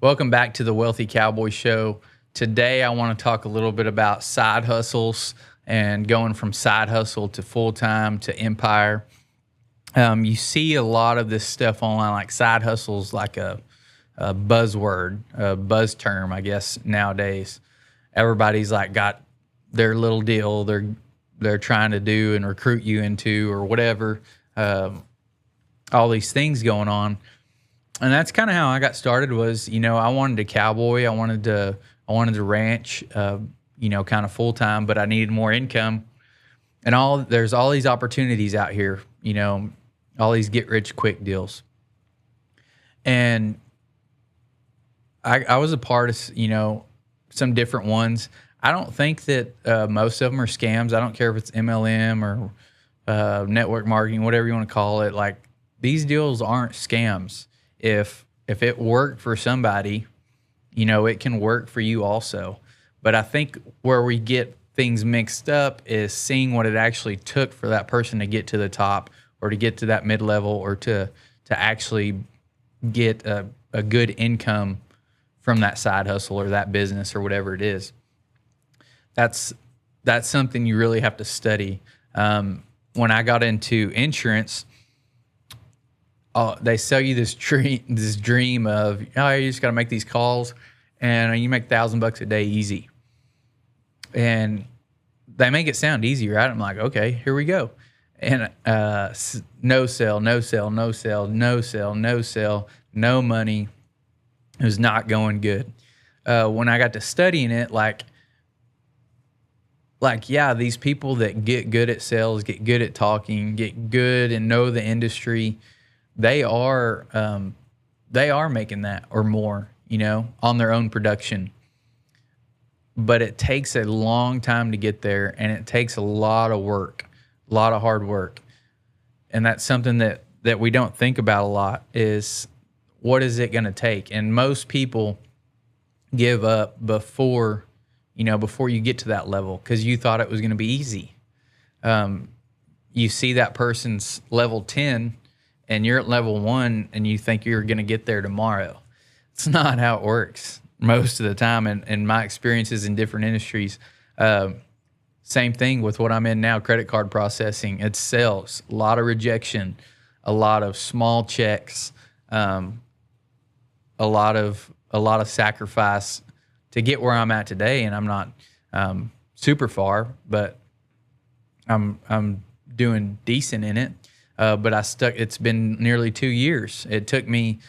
Welcome back to the Wealthy Cowboy Show. Today, I want to talk a little bit about side hustles and going from side hustle to full-time to empire. You see a lot of this stuff online, like side hustles, like a buzzword, a buzz term, I guess, nowadays. Everybody's like got their little deal they're trying to do and recruit you into or whatever. All these things going on. And that's kind of how I got started was, I wanted to cowboy. I wanted to ranch, kind of full time, but I needed more income and there's all these opportunities out here, all these get rich quick deals. And I was a part of, some different ones. I don't think that most of them are scams. I don't care if it's MLM or network marketing, whatever you want to call it. Like these deals aren't scams. If it worked for somebody, it can work for you also. But I think where we get things mixed up is seeing what it actually took for that person to get to the top or to get to that mid-level or to actually get a good income from that side hustle or that business or whatever it is. That's something you really have to study. When I got into insurance, they sell you this dream of, you just got to make these calls and you make $1,000 a day easy. And they make it sound easy, right? I'm like, okay, here we go. And no sell, no sell, no sell, no sell, no sell, no money. It was not going good. When I got to studying it, these people that get good at sales, get good at talking, get good and know the industry, they are making that or more, on their own production. But it takes a long time to get there, and it takes a lot of work, a lot of hard work. And that's something that we don't think about a lot is what is it going to take? And most people give up before you get to that level because you thought it was going to be easy. You see that person's level 10 and you're at level 1 and you think you're going to get there tomorrow. It's not how it works most of the time. And my experiences in different industries, same thing with what I'm in now, credit card processing. It's sales, a lot of rejection, a lot of small checks, a lot of sacrifice to get where I'm at today. And I'm not super far, but I'm doing decent in it. But it's been nearly 2 years. It took me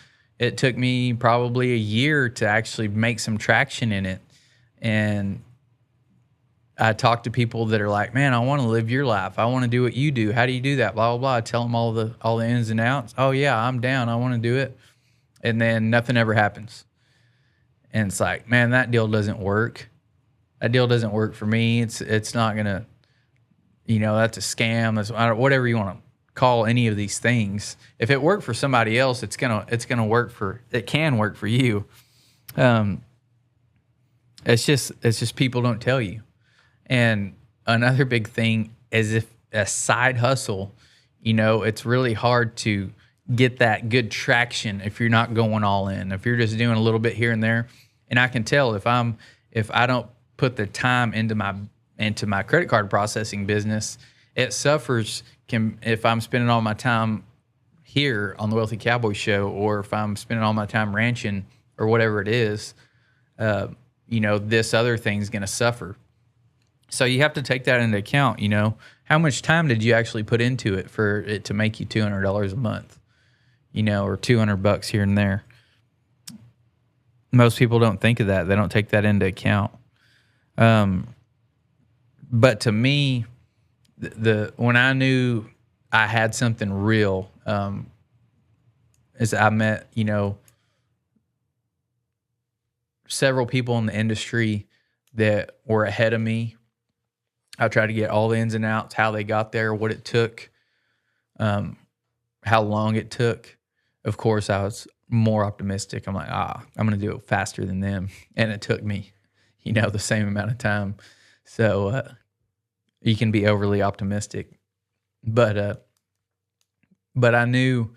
probably a year to actually make some traction in it. And I talk to people that are like, man, I want to live your life. I want to do what you do. How do you do that? Blah, blah, blah. I tell them all the ins and outs. Oh yeah, I'm down. I want to do it. And then nothing ever happens. And it's like, man, that deal doesn't work. That deal doesn't work for me. It's not going to, that's a scam. That's whatever you want to call any of these things. If it worked for somebody else, it can work for you. It's just people don't tell you. And another big thing is if a side hustle, it's really hard to get that good traction if you're not going all in. If you're just doing a little bit here and there. And I can tell if I don't put the time into my credit card processing business, it suffers if I'm spending all my time here on the Wealthy Cowboy Show, or if I'm spending all my time ranching or whatever it is, this other thing's going to suffer. So you have to take that into account. How much time did you actually put into it for it to make you $200 a month, or $200 here and there? Most people don't think of that. They don't take that into account. But to me, when I knew I had something real, is I met, several people in the industry that were ahead of me. I tried to get all the ins and outs, how they got there, what it took, how long it took. Of course, I was more optimistic. I'm like, I'm going to do it faster than them. And it took me, the same amount of time. So you can be overly optimistic. But I knew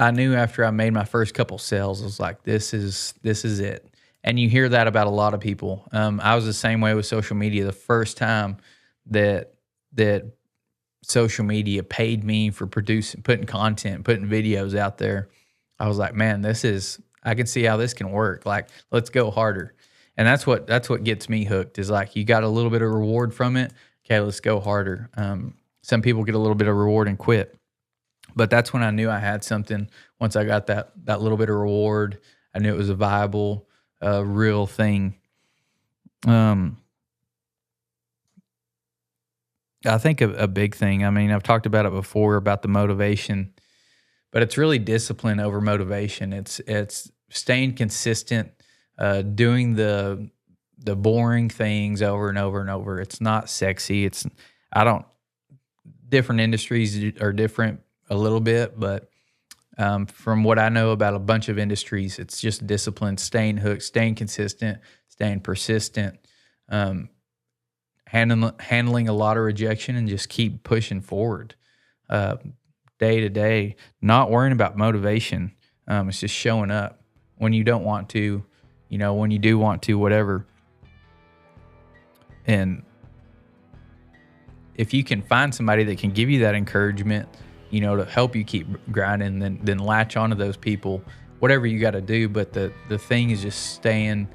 I knew after I made my first couple sales, I was like, this is it. And you hear that about a lot of people. I was the same way with social media. The first time that social media paid me for putting content, putting videos out there, I was like, man, I can see how this can work. Like, let's go harder. And that's what gets me hooked, is like, you got a little bit of reward from it. Okay, let's go harder. Some people get a little bit of reward and quit. But that's when I knew I had something. Once I got that little bit of reward, I knew it was a viable, real thing. I think a big thing, I mean, I've talked about it before about the motivation, but it's really discipline over motivation. It's staying consistent, doing the boring things over and over and over. It's not sexy. Different industries are different a little bit, but from what I know about a bunch of industries, it's just discipline, staying hooked, staying consistent, staying persistent, handling a lot of rejection, and just keep pushing forward day to day, not worrying about motivation. It's just showing up when you don't want to, when you do want to, whatever. And if you can find somebody that can give you that encouragement, to help you keep grinding, then latch onto those people, whatever you got to do. But the thing is just staying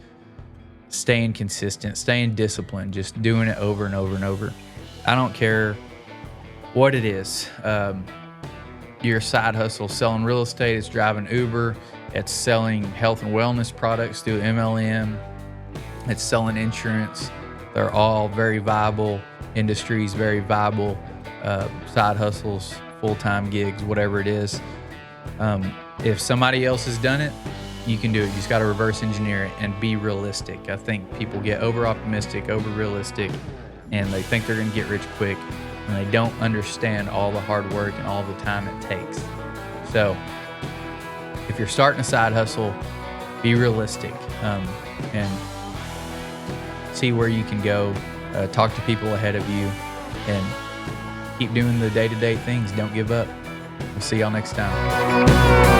consistent, staying disciplined, just doing it over and over and over. I don't care what it is. Your side hustle, selling real estate, it's driving Uber, it's selling health and wellness products through MLM, it's selling insurance. They're all very viable industries, very viable side hustles, full-time gigs, whatever it is. If somebody else has done it, you can do it. You just got to reverse engineer it and be realistic. I think people get over-optimistic, over-realistic, and they think they're going to get rich quick, and they don't understand all the hard work and all the time it takes. So if you're starting a side hustle, be realistic, and see where you can go. Talk to people ahead of you, and keep doing the day-to-day things. Don't give up. We'll see y'all next time.